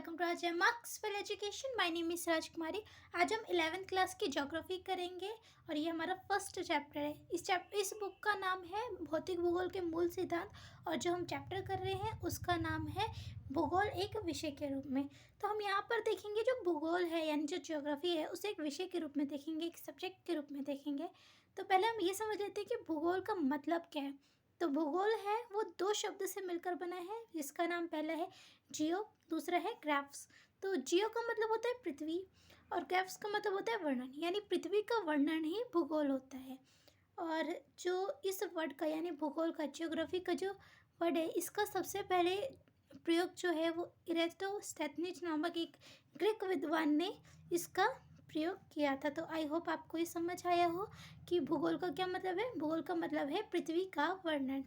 Welcome to our channel Marks Well Education. My name is Rajkumari. आज हम 11th class की geography करेंगे और ये हमारा फर्स्ट चैप्टर है। इस बुक का नाम है भौतिक भूगोल के मूल सिद्धांत और जो हम चैप्टर कर रहे हैं उसका नाम है भूगोल एक विषय के रूप में। तो हम यहाँ पर देखेंगे जो भूगोल है यानी जो ज्योग्राफी है उसे एक विषय के रूप में देखेंगे, एक सब्जेक्ट के रूप में देखेंगे। तो पहले हम ये समझ लेते हैं कि भूगोल का मतलब क्या है। तो भूगोल है वो दो शब्द से मिलकर बना है, जिसका नाम पहला है जियो, दूसरा है ग्राफ्स। तो जियो का मतलब होता है पृथ्वी और ग्राफ्स का मतलब होता है वर्णन, यानी पृथ्वी का वर्णन ही भूगोल होता है। और जो इस वर्ड का यानी भूगोल का, जियोग्राफी का जो वर्ड है, इसका सबसे पहले प्रयोग जो है वो इरेटोस्थेनीज नामक एक ग्रीक विद्वान ने इसका प्रयोग किया था। तो आई होप आपको ये समझ आया हो कि भूगोल का क्या मतलब है। भूगोल का मतलब है पृथ्वी का वर्णन।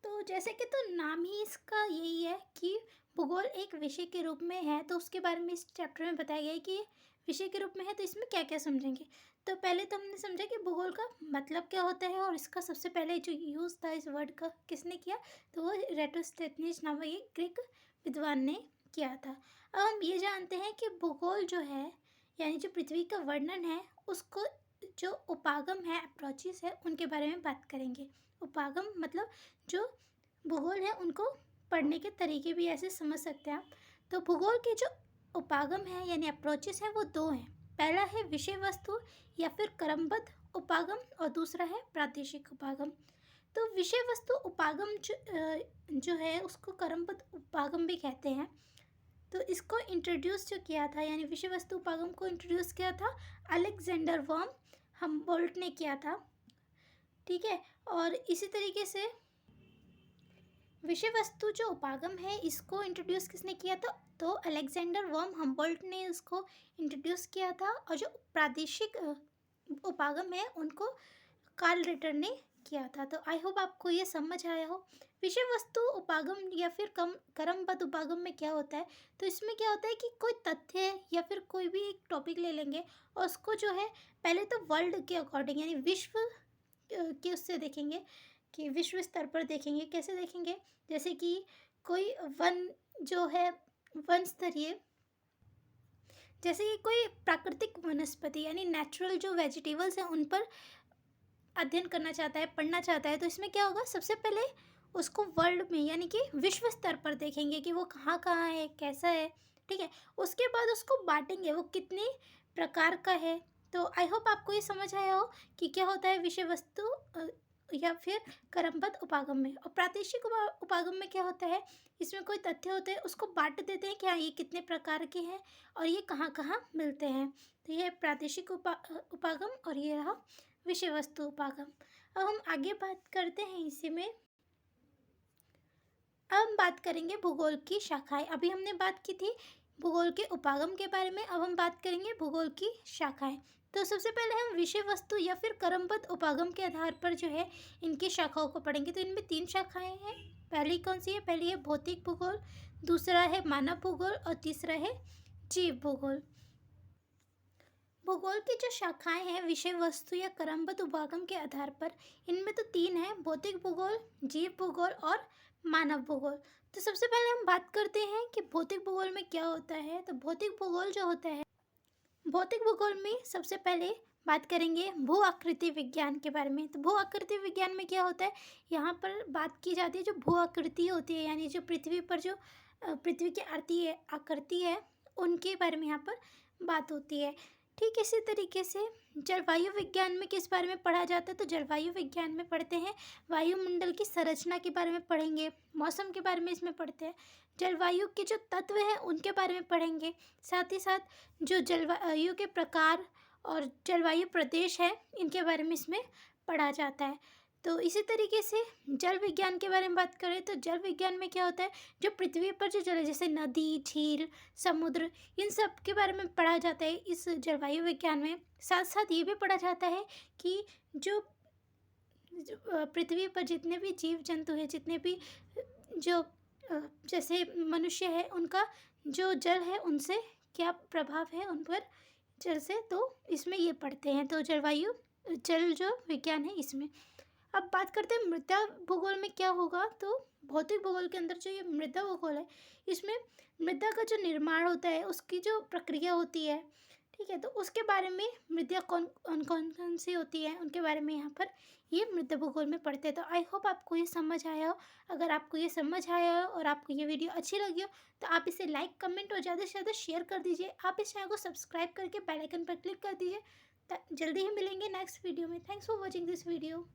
तो जैसे कि तो नाम ही इसका यही है कि भूगोल एक विषय के रूप में है, तो उसके बारे में इस चैप्टर में बताया गया है कि विषय के रूप में है। तो इसमें क्या क्या समझेंगे। तो पहले तो हमने समझा कि भूगोल का मतलब क्या होता है और इसका सबसे पहले जो यूज़ था इस वर्ड का किसने किया, तो वो इरेटोस्थेनीज नामक एक ग्रीक विद्वान ने किया था। अब हम ये जानते हैं कि भूगोल जो है यानी जो पृथ्वी का वर्णन है उसको जो उपागम है, अप्रोचेस है, उनके बारे में बात करेंगे। उपागम मतलब जो भूगोल है उनको पढ़ने के तरीके भी ऐसे समझ सकते हैं आप। तो भूगोल के जो उपागम है यानी अप्रोचेस हैं वो दो हैं। पहला है विषय वस्तु या फिर क्रमबद्ध उपागम और दूसरा है प्रादेशिक उपागम। तो विषय वस्तु उपागम जो है उसको क्रमबद्ध उपागम भी कहते हैं। तो इसको इंट्रोड्यूस जो किया था यानी विषय वस्तु उपागम को इंट्रोड्यूस किया था अलेक्जेंडर वॉन हमबोल्ट ने किया था, ठीक है। और इसी तरीके से विषय वस्तु जो उपागम है इसको इंट्रोड्यूस किसने किया था, तो अलेक्जेंडर वॉन हमबोल्ट ने उसको इंट्रोड्यूस किया था। और जो प्रादेशिक उपागम है उनको कार्ल रिटर ने किया था। तो आई होप आपको ये समझ आया हो। विषय वस्तु उपागम या फिर क्रमबद्ध उपागम में क्या होता है, तो इसमें क्या होता है कि कोई तथ्य या फिर कोई भी एक टॉपिक ले लेंगे और उसको जो है पहले तो वर्ल्ड के अकॉर्डिंग यानी विश्व के उससे देखेंगे कि विश्व स्तर पर देखेंगे। कैसे देखेंगे, जैसे कि कोई वन जो है वन स्तरीय, जैसे कि कोई प्राकृतिक वनस्पति यानी नेचुरल जो वेजिटेबल्स हैं उन पर अध्ययन करना चाहता है, पढ़ना चाहता है, तो इसमें क्या होगा, सबसे पहले उसको वर्ल्ड में यानी कि विश्व स्तर पर देखेंगे कि वो कहाँ कहाँ है, कैसा है, ठीक है। उसके बाद उसको बांटेंगे वो कितने प्रकार का है। तो आई होप आपको ये समझ आया हो कि क्या होता है विषय वस्तु या फिर क्रमबद्ध उपागम में। और प्रादेशिक उपागम में क्या होता है, इसमें कोई तथ्य होते हैं उसको बांट देते हैं कि हाँ ये कितने प्रकार के हैं और ये कहाँ कहाँ मिलते हैं। तो ये प्रादेशिक उपागम और ये रहा विषय वस्तु उपागम। अब हम आगे बात करते हैं इसी में। अब हम बात करेंगे भूगोल की शाखाएं। अभी हमने बात की थी भूगोल के उपागम के बारे में, अब हम बात करेंगे भूगोल की शाखाएं। तो सबसे पहले हम विषय वस्तु या फिर क्रमबद्ध उपागम के आधार पर जो है इनकी शाखाओं को पढ़ेंगे। तो इनमें 3 शाखाएं हैं। पहली कौन सी है, पहली है भौतिक भूगोल, दूसरा है मानव भूगोल और तीसरा है जीव भूगोल। भूगोल की जो शाखाएं हैं विषय वस्तु या क्रमबद्ध उपागम के आधार पर, इनमें तो 3 हैं, भौतिक भूगोल, जीव भूगोल और मानव भूगोल। तो सबसे पहले हम बात करते हैं कि भौतिक भूगोल में क्या होता है। तो भौतिक भूगोल जो होता है, भौतिक भूगोल में सबसे पहले बात करेंगे भू आकृति विज्ञान के बारे में। तो भू आकृति विज्ञान में क्या होता है, यहाँ पर बात की जाती है जो भू आकृति होती है यानी जो पृथ्वी पर जो पृथ्वी की आकृति है उनके बारे में यहाँ पर बात होती है। ठीक इसी तरीके से जलवायु विज्ञान में किस बारे में पढ़ा जाता है, तो जलवायु विज्ञान में पढ़ते हैं वायुमंडल की संरचना के बारे में पढ़ेंगे, मौसम के बारे में इसमें पढ़ते हैं, जलवायु के जो तत्व हैं उनके बारे में पढ़ेंगे, साथ ही साथ जो जलवायु के प्रकार और जलवायु प्रदेश है इनके बारे में इसमें पढ़ा जाता है। तो इसी तरीके से जल विज्ञान के बारे में बात करें तो जल विज्ञान में क्या होता है, जो पृथ्वी पर जो जल है जैसे नदी, झील, समुद्र, इन सब के बारे में पढ़ा जाता है इस जलवायु विज्ञान में। साथ साथ ये भी पढ़ा जाता है कि जो पृथ्वी पर जितने भी जीव जंतु हैं, जितने भी जो जैसे मनुष्य है, उनका जो जल है उनसे क्या प्रभाव है उन पर जल से, तो इसमें ये पढ़ते हैं। तो जल जो विज्ञान है इसमें। अब बात करते हैं मृदा भूगोल में क्या होगा। तो भौतिक भूगोल के अंदर जो ये मृदा भूगोल है, इसमें मृदा का जो निर्माण होता है, उसकी जो प्रक्रिया होती है, ठीक है, तो उसके बारे में मृदा कौन सी होती है, उनके बारे में यहाँ पर ये मृदा भूगोल में पढ़ते हैं। तो आई होप आपको ये समझ आया हो। अगर आपको ये समझ आया हो और आपको ये वीडियो अच्छी लगी हो, तो आप इसे लाइक, कमेंट और ज़्यादा से ज़्यादा शेयर कर दीजिए। आप इस चैनल को सब्सक्राइब करके बेल आइकन पर क्लिक कर दीजिए। जल्दी ही मिलेंगे नेक्स्ट वीडियो में। Thanks for watching this video.